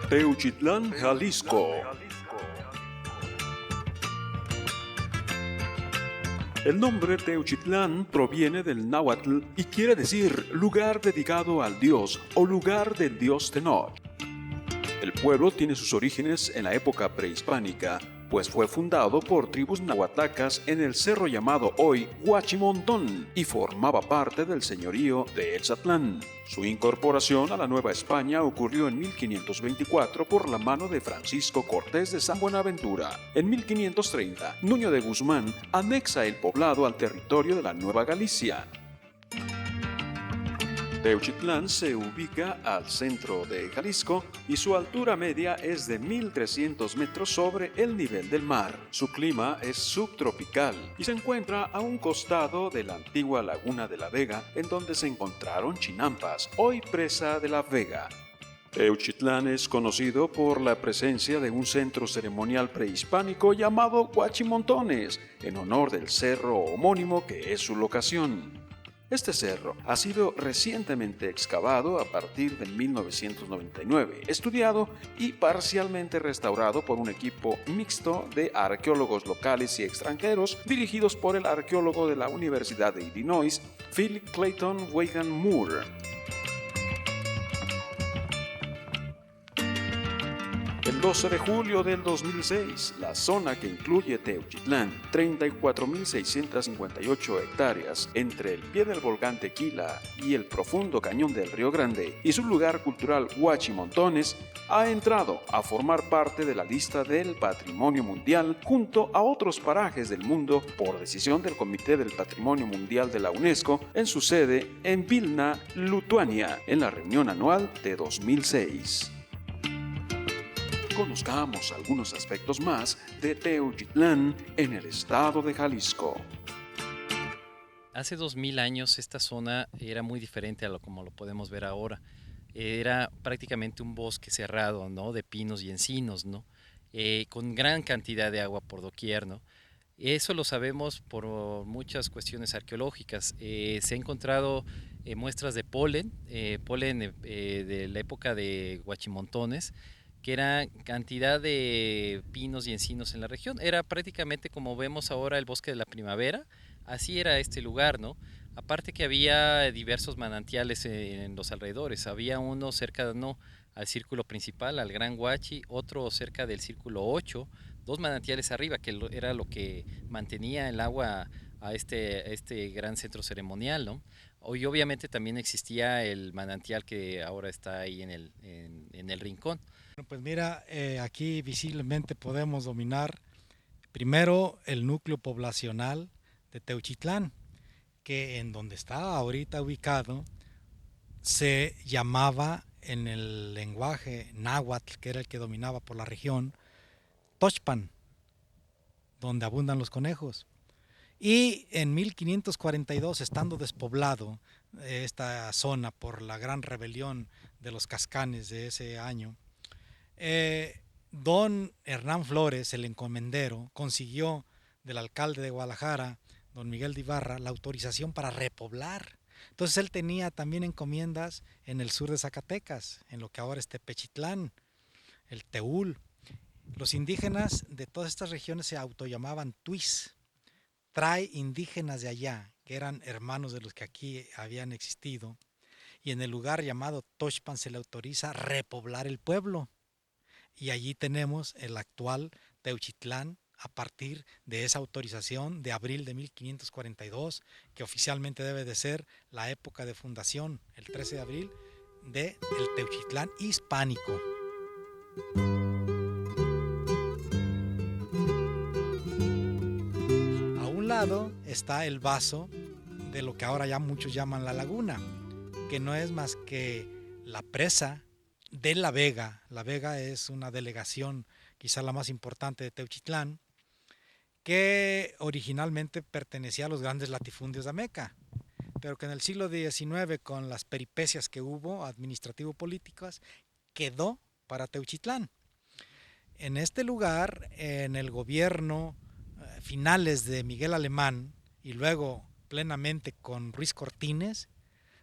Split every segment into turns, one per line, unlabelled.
Teuchitlán, Jalisco. El nombre Teuchitlán proviene del náhuatl y quiere decir lugar dedicado al dios o lugar del dios Tenoch. El pueblo tiene sus orígenes en la época prehispánica, pues fue fundado por tribus nahuatacas en el cerro llamado hoy Huachimontón y formaba parte del señorío de Etzatlán. Su incorporación a la Nueva España ocurrió en 1524 por la mano de Francisco Cortés de San Buenaventura. En 1530, Nuño de Guzmán anexa el poblado al territorio de la Nueva Galicia. Teuchitlán se ubica al centro de Jalisco y su altura media es de 1.300 metros sobre el nivel del mar. Su clima es subtropical y se encuentra a un costado de la antigua laguna de la Vega, en donde se encontraron chinampas, hoy presa de la Vega. Teuchitlán es conocido por la presencia de un centro ceremonial prehispánico llamado Huachimontones, en honor del cerro homónimo que es su locación. Este cerro ha sido recientemente excavado a partir de 1999, estudiado y parcialmente restaurado por un equipo mixto de arqueólogos locales y extranjeros dirigidos por el arqueólogo de la Universidad de Illinois, Philip Clayton Weigand Moore. El 12 de julio del 2006, la zona que incluye Teuchitlán, 34.658 hectáreas, entre el pie del volcán Tequila y el profundo cañón del Río Grande y su lugar cultural Huachimontones, ha entrado a formar parte de la lista del Patrimonio Mundial junto a otros parajes del mundo por decisión del Comité del Patrimonio Mundial de la UNESCO en su sede en Vilna, Lituania, en la reunión anual de 2006. Conozcamos algunos aspectos más de Teuchitlán en el estado de Jalisco.
Hace 2000 años esta zona era muy diferente a como lo podemos ver ahora. Era prácticamente un bosque cerrado, ¿no? De pinos y encinos, ¿no? Con gran cantidad de agua por doquier, ¿no? Eso lo sabemos por muchas cuestiones arqueológicas. Se ha encontrado muestras de polen de la época de Huachimontones, que era cantidad de pinos y encinos en la región. Era prácticamente como vemos ahora el bosque de la primavera, así era este lugar, ¿no? Aparte que había diversos manantiales en los alrededores, había uno cerca, no, al círculo principal, al Gran Huachi, otro cerca del círculo 8, dos manantiales arriba, que era lo que mantenía el agua a este gran centro ceremonial, ¿no? Y obviamente también existía el manantial que ahora está ahí en el rincón.
Bueno, pues mira, aquí visiblemente podemos dominar primero el núcleo poblacional de Teuchitlán, que en donde está ahorita ubicado se llamaba en el lenguaje náhuatl, que era el que dominaba por la región, Tochpan, donde abundan los conejos. Y en 1542, estando despoblado esta zona por la gran rebelión de los cascanes de ese año, don Hernán Flores, el encomendero, consiguió del alcalde de Guadalajara, don Miguel de Ibarra, la autorización para repoblar. Entonces él tenía también encomiendas en el sur de Zacatecas, en lo que ahora es Tepechitlán, el Teúl. Los indígenas de todas estas regiones se autollamaban tuis, trae indígenas de allá, que eran hermanos de los que aquí habían existido, y en el lugar llamado Tochpan se le autoriza repoblar el pueblo. Y allí tenemos el actual Teuchitlán a partir de esa autorización de abril de 1542, que oficialmente debe de ser la época de fundación, el 13 de abril, del Teuchitlán hispánico. A un lado está el vaso de lo que ahora ya muchos llaman la laguna, que no es más que la presa de La Vega. La Vega es una delegación, quizá la más importante de Teuchitlán, que originalmente pertenecía a los grandes latifundios de Ameca, pero que en el siglo XIX, con las peripecias que hubo administrativo-políticas, quedó para Teuchitlán. En este lugar, en el gobierno finales de Miguel Alemán y luego plenamente con Ruiz Cortines,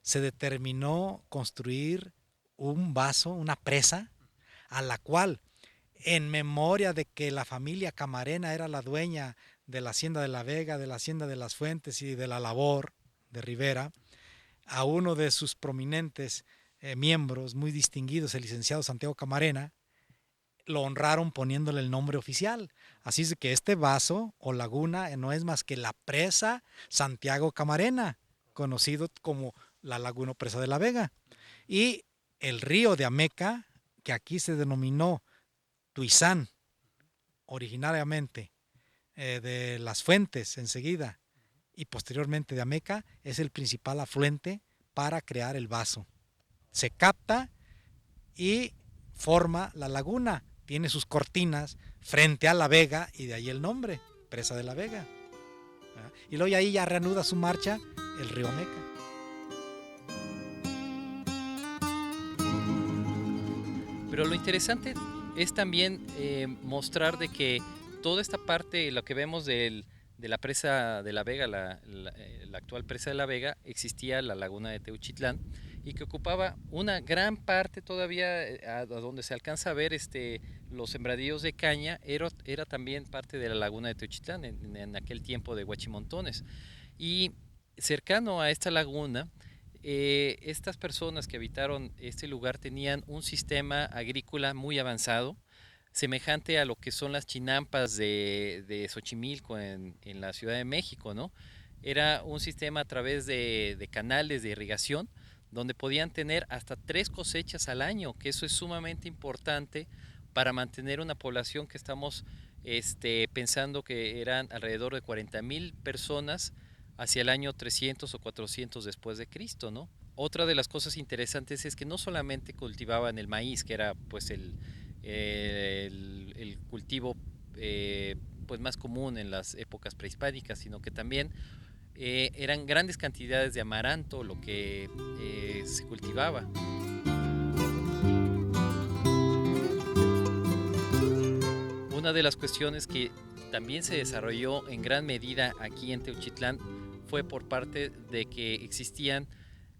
se determinó construir un vaso, una presa, a la cual, en memoria de que la familia Camarena era la dueña de la hacienda de La Vega, de la hacienda de Las Fuentes y de la Labor de Rivera, a uno de sus prominentes miembros muy distinguidos, el licenciado Santiago Camarena, lo honraron poniéndole el nombre oficial. Así es que este vaso o laguna no es más que la presa Santiago Camarena, conocido como la Laguna o Presa de La Vega. Y el río de Ameca, que aquí se denominó Tuizán, originariamente, de Las Fuentes enseguida, y posteriormente de Ameca, es el principal afluente para crear el vaso. Se capta y forma la laguna. Tiene sus cortinas frente a La Vega y de ahí el nombre, Presa de La Vega. Y luego ahí ya reanuda su marcha el río Ameca.
Pero lo interesante es también mostrar de que toda esta parte, lo que vemos de la presa de La Vega, la actual presa de La Vega, existía la laguna de Teuchitlán y que ocupaba una gran parte todavía, a donde se alcanza a ver los sembradíos de caña, era también parte de la laguna de Teuchitlán en aquel tiempo de Huachimontones. Y cercano a esta laguna, estas personas que habitaron este lugar tenían un sistema agrícola muy avanzado, semejante a lo que son las chinampas de Xochimilco en la Ciudad de México, ¿no? Era un sistema a través de canales de irrigación, donde podían tener hasta 3 cosechas al año, que eso es sumamente importante para mantener una población que estamos pensando que eran alrededor de 40,000 personas hacia el año 300 o 400 después de Cristo, ¿no? Otra de las cosas interesantes es que no solamente cultivaban el maíz, que era pues el cultivo pues más común en las épocas prehispánicas, sino que también eran grandes cantidades de amaranto lo que se cultivaba. Una de las cuestiones que también se desarrolló en gran medida aquí en Teuchitlán fue por parte de que existían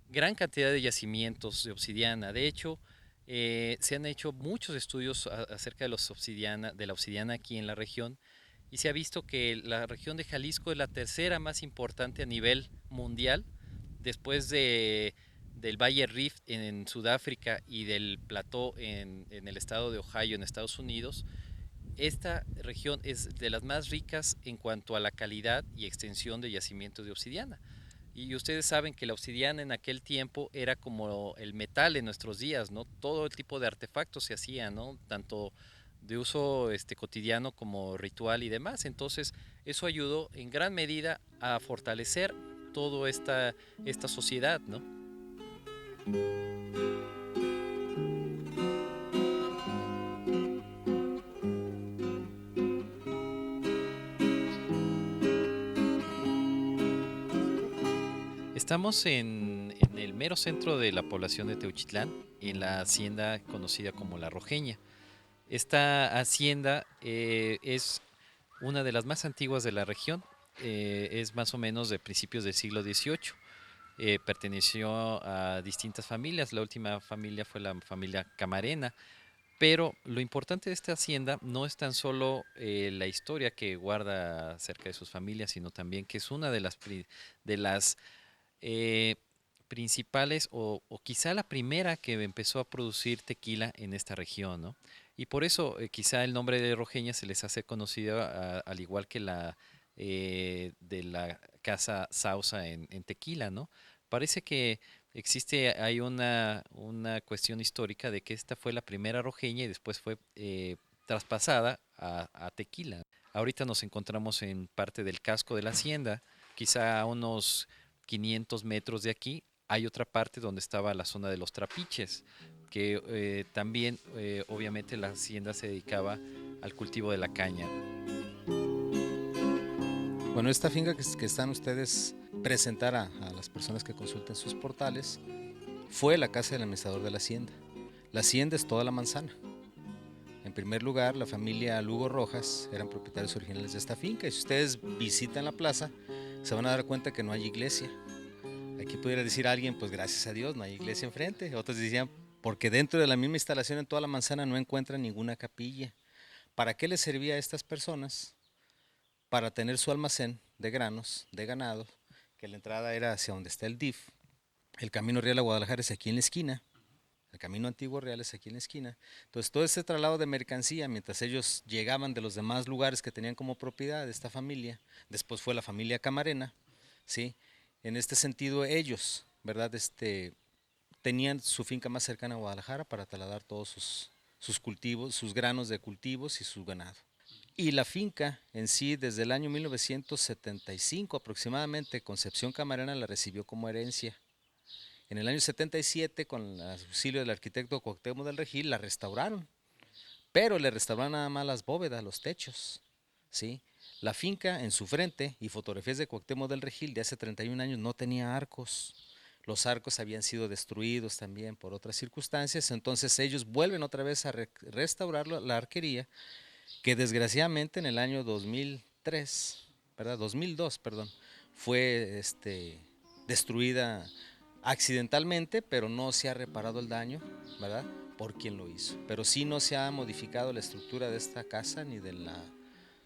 gran cantidad de yacimientos de obsidiana. De hecho, se han hecho muchos estudios acerca de la obsidiana aquí en la región, y se ha visto que la región de Jalisco es la tercera más importante a nivel mundial, después del Valle Rift en Sudáfrica y del Plató en el estado de Ohio en Estados Unidos. Esta región es de las más ricas en cuanto a la calidad y extensión de yacimientos de obsidiana. Y ustedes saben que la obsidiana en aquel tiempo era como el metal en nuestros días, ¿no? Todo el tipo de artefactos se hacían, ¿no? Tanto de uso cotidiano como ritual y demás. Entonces, eso ayudó en gran medida a fortalecer toda esta sociedad, ¿no? Estamos en el mero centro de la población de Teuchitlán, en la hacienda conocida como La Rojeña. Esta hacienda es una de las más antiguas de la región, es más o menos de principios del siglo XVIII. Perteneció a distintas familias, la última familia fue la familia Camarena, pero lo importante de esta hacienda no es tan solo la historia que guarda acerca de sus familias, sino también que es una de las principales o quizá la primera que empezó a producir tequila en esta región, ¿no? Y por eso quizá el nombre de Rojeña se les hace conocido al igual que la de la casa Sausa en Tequila, ¿no? Parece que hay una cuestión histórica de que esta fue la primera Rojeña y después fue traspasada a Tequila. Ahorita nos encontramos en parte del casco de la hacienda, quizá a unos 500 metros de aquí. Hay otra parte donde estaba la zona de los trapiches, que también obviamente la hacienda se dedicaba al cultivo de la caña.
Bueno, esta finca que están ustedes presentar a las personas que consulten sus portales fue la casa del administrador de la hacienda. La hacienda es toda la manzana. En primer lugar, la familia Lugo Rojas eran propietarios originales de esta finca, y si ustedes visitan la plaza se van a dar cuenta que no hay iglesia. Aquí pudiera decir alguien, pues gracias a Dios no hay iglesia enfrente. Otros decían, porque dentro de la misma instalación en toda la manzana no encuentran ninguna capilla. ¿Para qué les servía a estas personas? Para tener su almacén de granos, de ganado, que la entrada era hacia donde está el DIF. El camino real a Guadalajara es aquí en la esquina. El camino antiguo real es aquí en la esquina. Entonces, todo ese traslado de mercancía, mientras ellos llegaban de los demás lugares que tenían como propiedad de esta familia, después fue la familia Camarena, ¿sí? En este sentido, ellos, ¿verdad? Tenían su finca más cercana a Guadalajara para trasladar todos sus cultivos, sus granos de cultivos y su ganado. Y la finca en sí, desde el año 1975 aproximadamente, Concepción Camarena la recibió como herencia. En el año 77, con el auxilio del arquitecto Cuauhtémoc del Regil, la restauraron, pero le restauraron nada más las bóvedas, los techos, ¿sí? La finca en su frente, y fotografías de Cuauhtémoc del Regil de hace 31 años, no tenía arcos. Los arcos habían sido destruidos también por otras circunstancias, entonces ellos vuelven otra vez a restaurar la arquería, que desgraciadamente en el año 2003, ¿verdad? 2002, perdón, fue destruida accidentalmente, pero no se ha reparado el daño, ¿verdad? Por quien lo hizo. Pero sí no se ha modificado la estructura de esta casa, ni de la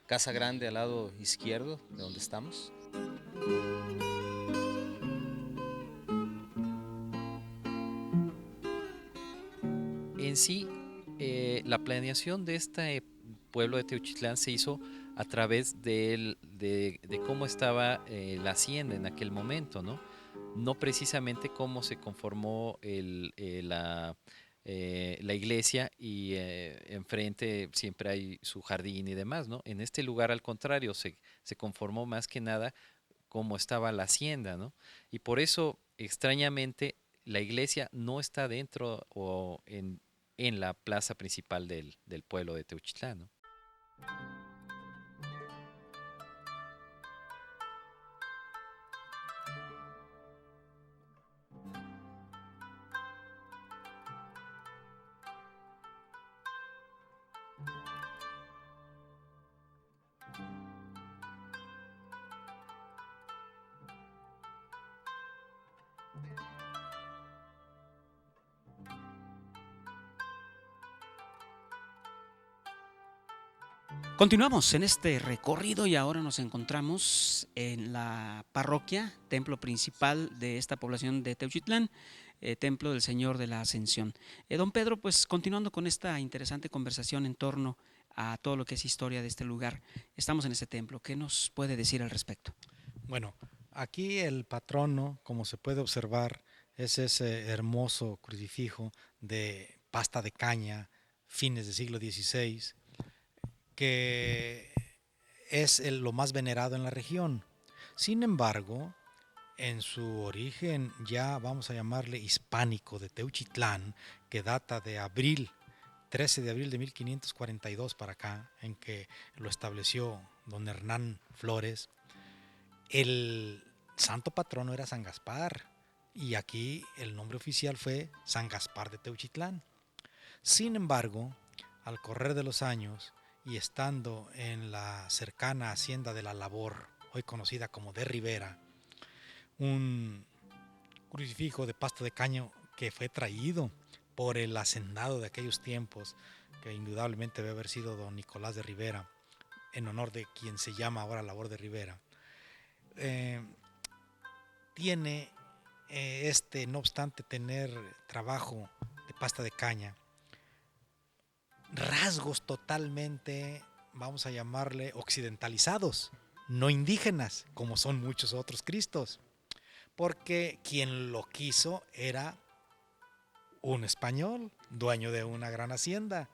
casa grande al lado izquierdo de donde estamos.
En sí, la planeación de este pueblo de Teuchitlán se hizo a través de cómo estaba la hacienda en aquel momento, ¿no? No precisamente cómo se conformó la iglesia y enfrente siempre hay su jardín y demás, ¿no? En este lugar, al contrario, se conformó más que nada cómo estaba la hacienda, ¿no? Y por eso, extrañamente, la iglesia no está dentro o en la plaza principal del pueblo de Teuchitlán, ¿no?
Continuamos en este recorrido y ahora nos encontramos en la parroquia, templo principal de esta población de Teuchitlán, templo del Señor de la Ascensión. Don Pedro, pues continuando con esta interesante conversación en torno a todo lo que es historia de este lugar, estamos en este templo. ¿Qué nos puede decir al respecto?
Bueno, aquí el patrono, como se puede observar, es ese hermoso crucifijo de pasta de caña, fines del siglo XVI, que es lo más venerado en la región. Sin embargo, en su origen ya vamos a llamarle hispánico de Teuchitlán, que data de 13 de abril de 1542 para acá, en que lo estableció don Hernán Flores, el santo patrono era San Gaspar, y aquí el nombre oficial fue San Gaspar de Teuchitlán. Sin embargo, al correr de los años, y estando en la cercana hacienda de La Labor, hoy conocida como de Rivera, un crucifijo de pasta de caño que fue traído por el hacendado de aquellos tiempos, que indudablemente debe haber sido don Nicolás de Rivera, en honor de quien se llama ahora Labor de Rivera. Tiene no obstante tener trabajo de pasta de caña, rasgos totalmente, vamos a llamarle, occidentalizados, no indígenas, como son muchos otros cristos, porque quien lo quiso era un español, dueño de una gran hacienda.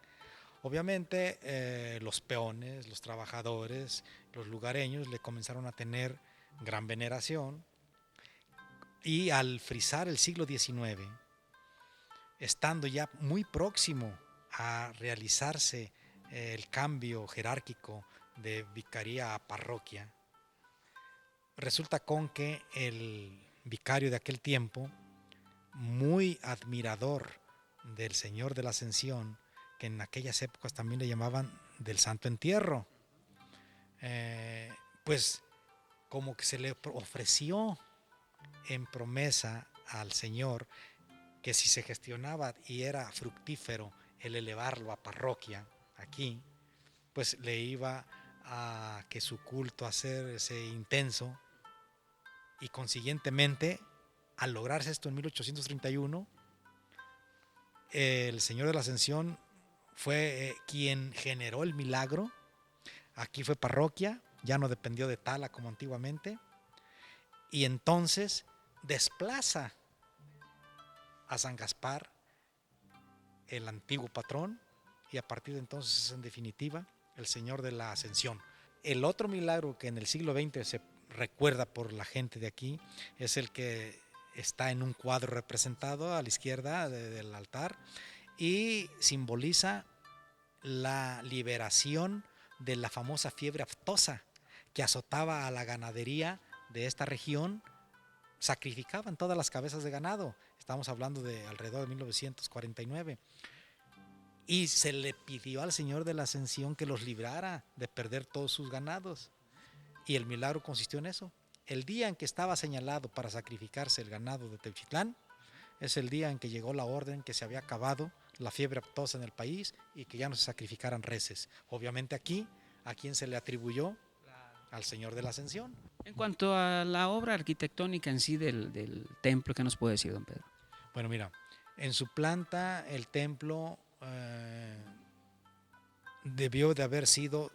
Obviamente los peones, los trabajadores, los lugareños le comenzaron a tener gran veneración, y al frisar el siglo XIX, estando ya muy próximo a realizarse el cambio jerárquico de vicaría a parroquia, resulta con que el vicario de aquel tiempo, muy admirador del Señor de la Ascensión, que en aquellas épocas también le llamaban del Santo Entierro, pues como que se le ofreció en promesa al Señor que si se gestionaba y era fructífero el elevarlo a parroquia aquí, pues le iba a que su culto hacerse intenso, y consiguientemente, al lograrse esto en 1831, el Señor de la Ascensión fue quien generó el milagro. Aquí fue parroquia, ya no dependió de Tala como antiguamente, y entonces desplaza a San Gaspar, el antiguo patrón, y a partir de entonces es en definitiva el Señor de la Ascensión. El otro milagro que en el siglo XX se recuerda por la gente de aquí es el que está en un cuadro representado a la izquierda del altar y simboliza la liberación de la famosa fiebre aftosa que azotaba a la ganadería de esta región. Sacrificaban todas las cabezas de ganado, estamos hablando de alrededor de 1949, y se le pidió al Señor de la Ascensión que los librara de perder todos sus ganados, y el milagro consistió en eso. El día en que estaba señalado para sacrificarse el ganado de Teuchitlán es el día en que llegó la orden que se había acabado la fiebre aftosa en el país y que ya no se sacrificaran reses. Obviamente aquí, ¿a quién se le atribuyó? Al Señor de la Ascensión.
En cuanto a la obra arquitectónica en sí del templo, ¿qué nos puede decir, don Pedro?
Bueno, mira, en su planta el templo debió de haber sido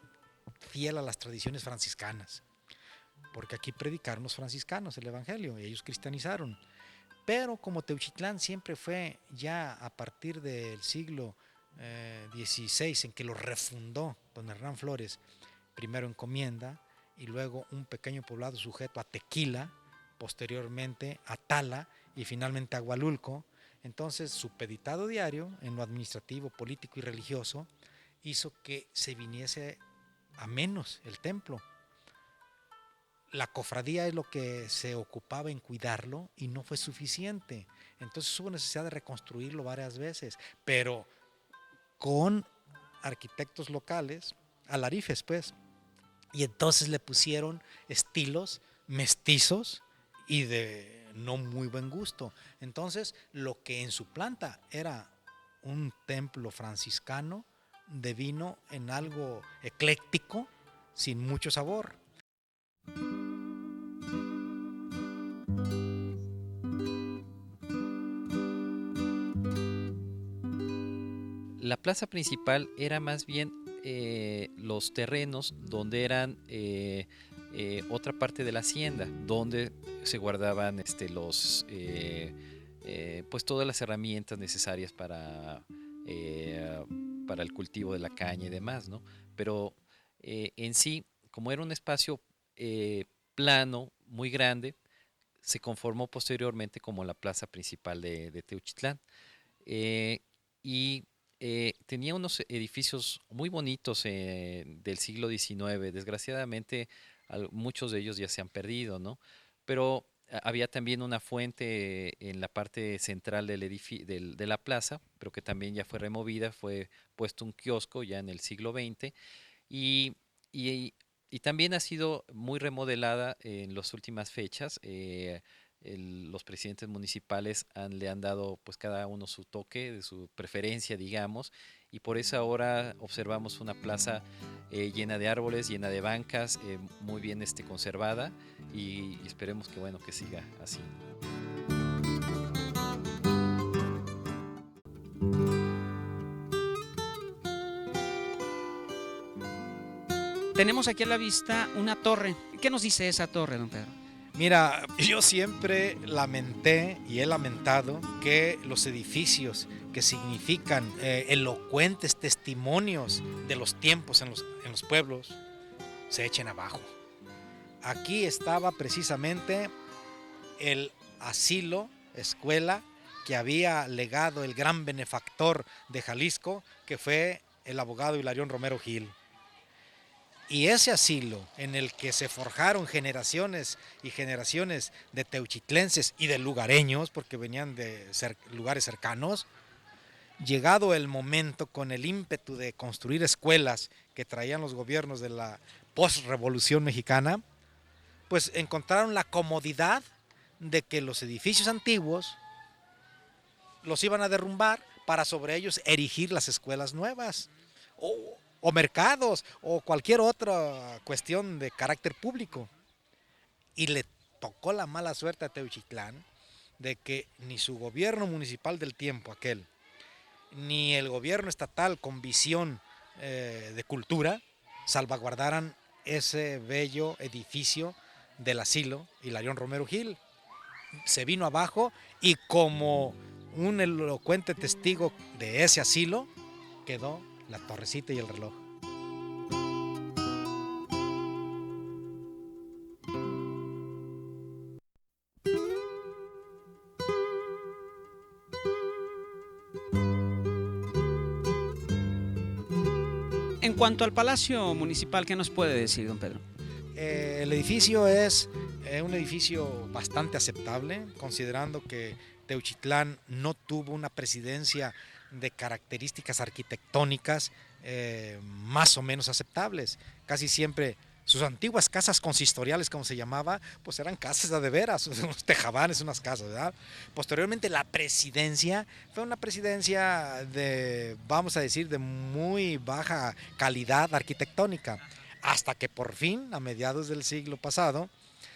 fiel a las tradiciones franciscanas, porque aquí predicaron los franciscanos el evangelio y ellos cristianizaron. Pero como Teuchitlán siempre fue ya a partir del siglo XVI en que lo refundó don Hernán Flores, primero encomienda y luego un pequeño poblado sujeto a Tequila, posteriormente a Tala y finalmente a Hualulco. Entonces, supeditado diario en lo administrativo, político y religioso, hizo que se viniese a menos el templo. La cofradía es lo que se ocupaba en cuidarlo y no fue suficiente. Entonces hubo necesidad de reconstruirlo varias veces, pero con arquitectos locales, alarifes pues, y entonces le pusieron estilos mestizos y de no muy buen gusto. Entonces, lo que en su planta era un templo franciscano devino en algo ecléctico, sin mucho sabor.
La plaza principal era más bien los terrenos donde eran otra parte de la hacienda, donde se guardaban pues todas las herramientas necesarias para el cultivo de la caña y demás, ¿no? Pero en sí, como era un espacio plano, muy grande, se conformó posteriormente como la plaza principal de Teuchitlán. Tenía unos edificios muy bonitos del siglo XIX. Desgraciadamente, muchos de ellos ya se han perdido, ¿no? Pero había también una fuente en la parte central de la plaza, pero que también ya fue removida. Fue puesto un kiosco ya en el siglo XX y también ha sido muy remodelada en las últimas fechas. Los presidentes municipales le han dado pues cada uno su toque, de su preferencia, digamos, y por eso ahora observamos una plaza llena de árboles, llena de bancas, muy bien conservada, y esperemos que bueno que siga así.
Tenemos aquí a la vista una torre. ¿Qué nos dice esa torre, don Pedro?
Mira, yo siempre lamenté y he lamentado que los edificios que significan elocuentes testimonios de los tiempos en los pueblos se echen abajo. Aquí estaba precisamente el asilo, escuela, que había legado el gran benefactor de Jalisco, que fue el abogado Hilarión Romero Gil. Y ese asilo en el que se forjaron generaciones y generaciones de teuchitlenses y de lugareños, porque venían de lugares cercanos, llegado el momento con el ímpetu de construir escuelas que traían los gobiernos de la post-revolución mexicana, pues encontraron la comodidad de que los edificios antiguos los iban a derrumbar para sobre ellos erigir las escuelas nuevas, o mercados, o cualquier otra cuestión de carácter público. Y le tocó la mala suerte a Teuchitlán de que ni su gobierno municipal del tiempo aquel, ni el gobierno estatal con visión de cultura, salvaguardaran ese bello edificio del asilo Hilarión Romero Gil. Se vino abajo y como un elocuente testigo de ese asilo quedó la torrecita y el reloj.
En cuanto al Palacio Municipal, ¿qué nos puede decir, don Pedro?
El edificio es un edificio bastante aceptable, considerando que Teuchitlán no tuvo una presidencia de características arquitectónicas más o menos aceptables. Casi siempre sus antiguas casas consistoriales, como se llamaba, pues eran casas de veras, unos tejabanes, unas casas, ¿verdad? Posteriormente la presidencia fue una presidencia de, vamos a decir, de muy baja calidad arquitectónica, hasta que por fin, a mediados del siglo pasado,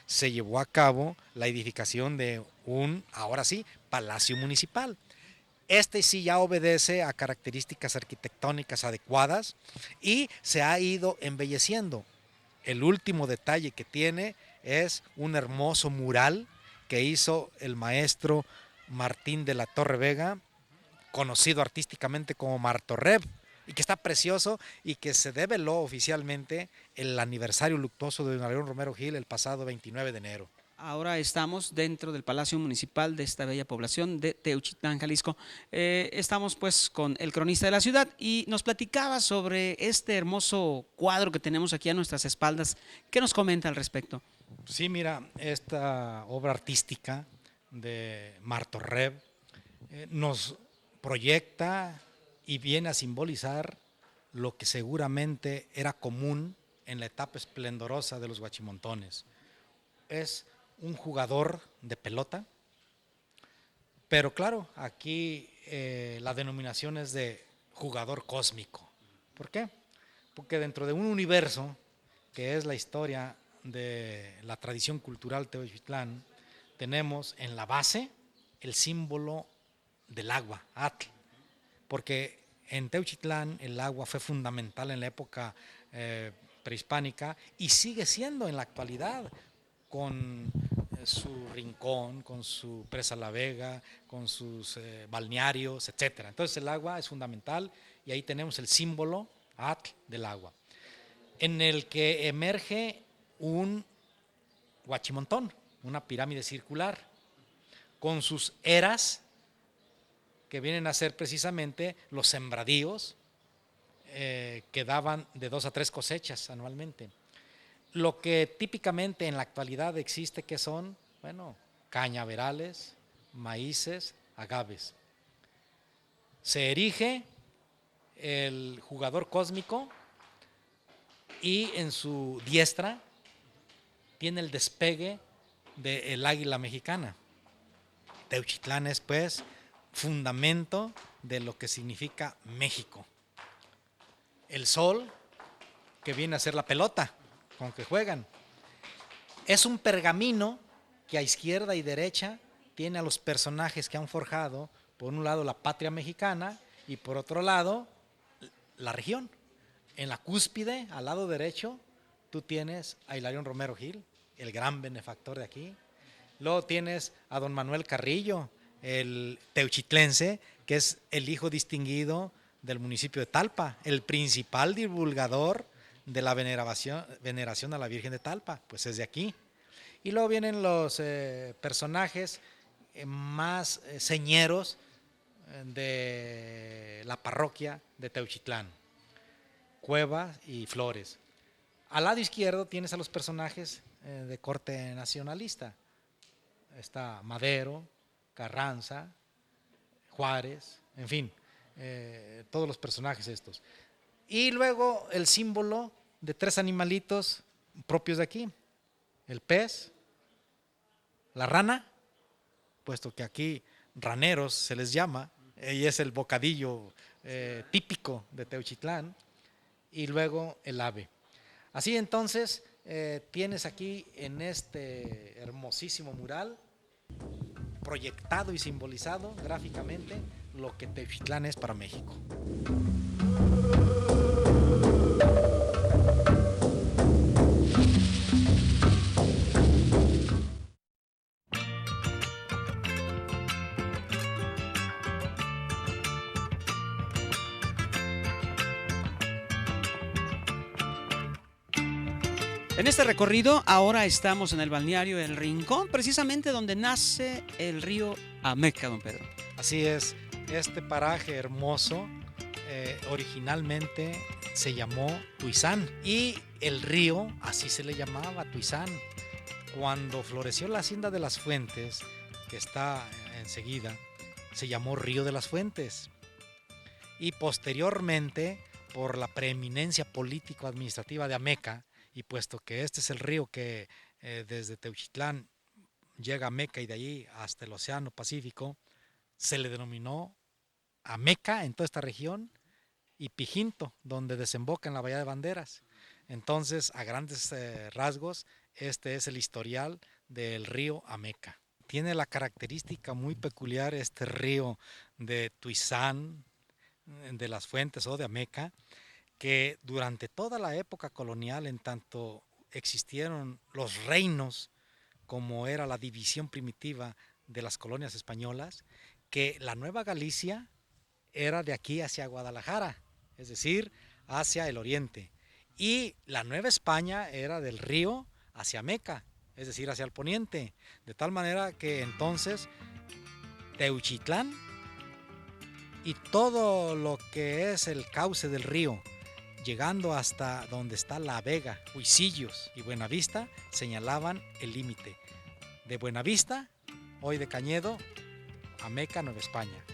se llevó a cabo la edificación de un, ahora sí, palacio municipal. Este sí ya obedece a características arquitectónicas adecuadas y se ha ido embelleciendo. El último detalle que tiene es un hermoso mural que hizo el maestro Martín de la Torre Vega, conocido artísticamente como Martorreb, y que está precioso y que se develó oficialmente el aniversario luctuoso de don Hilarión Romero Gil el pasado 29 de enero.
Ahora estamos dentro del Palacio Municipal de esta bella población de Teuchitlán, Jalisco. Estamos pues con el cronista de la ciudad y nos platicaba sobre este hermoso cuadro que tenemos aquí a nuestras espaldas. ¿Qué nos comenta al respecto?
Sí, mira, esta obra artística de Martorreb nos proyecta y viene a simbolizar lo que seguramente era común en la etapa esplendorosa de los Huachimontones. Es un jugador de pelota, pero claro, aquí la denominación es de jugador cósmico. ¿Por qué? Porque dentro de un universo que es la historia de la tradición cultural Teuchitlán, tenemos en la base el símbolo del agua, Atl, porque en Teuchitlán el agua fue fundamental en la época prehispánica y sigue siendo en la actualidad, con su rincón, con su presa La Vega, con sus balnearios, etcétera. Entonces el agua es fundamental y ahí tenemos el símbolo Atl del agua, en el que emerge un huachimontón, una pirámide circular, con sus eras, que vienen a ser precisamente los sembradíos que daban de 2 a 3 cosechas anualmente. Lo que típicamente en la actualidad existe, que son, bueno, cañaverales, maíces, agaves. Se erige el jugador cósmico y en su diestra tiene el despegue del águila mexicana. Teuchitlán es pues fundamento de lo que significa México. El sol, que viene a ser la pelota con que juegan, es un pergamino que a izquierda y derecha tiene a los personajes que han forjado, por un lado la patria mexicana y por otro lado la región. En la cúspide, al lado derecho, tú tienes a Hilarión Romero Gil, el gran benefactor de aquí. Luego tienes a don Manuel Carrillo, el teuchitlense, que es el hijo distinguido del municipio de Talpa, el principal divulgador de la veneración a la Virgen de Talpa, pues es de aquí. Y luego vienen los personajes más señeros de la parroquia de Teuchitlán, Cuevas y Flores. Al lado izquierdo tienes a los personajes de corte nacionalista. Está Madero, Carranza, Juárez, en fin, todos los personajes estos. Y luego el símbolo de 3 animalitos propios de aquí: el pez, la rana, puesto que aquí raneros se les llama, y es el bocadillo típico de Teuchitlán, y luego el ave. Así entonces tienes aquí en este hermosísimo mural proyectado y simbolizado gráficamente lo que Teuchitlán es para México.
En este recorrido ahora estamos en el balneario El Rincón, precisamente donde nace el río Ameca, don Pedro.
Así es, este paraje hermoso originalmente se llamó Tuizán y el río así se le llamaba, Tuizán. Cuando floreció la hacienda de las Fuentes, que está enseguida, se llamó Río de las Fuentes. Y posteriormente, por la preeminencia político-administrativa de Ameca, y puesto que este es el río que desde Teuchitlán llega a Ameca y de allí hasta el Océano Pacífico, se le denominó Ameca en toda esta región y Pijinto, donde desemboca en la Bahía de Banderas. Entonces, a grandes rasgos, este es el historial del río Ameca. Tiene la característica muy peculiar este río de Tuizán, de las Fuentes o de Ameca, que durante toda la época colonial, en tanto existieron los reinos, como era la división primitiva de las colonias españolas, que la Nueva Galicia era de aquí hacia Guadalajara, es decir, hacia el oriente, y la Nueva España era del río hacia Meca, es decir, hacia el poniente, de tal manera que entonces Teuchitlán y todo lo que es el cauce del río, llegando hasta donde está La Vega, Huicillos y Buenavista, señalaban el límite de Buenavista, hoy de Cañedo, a Meca, Nueva España.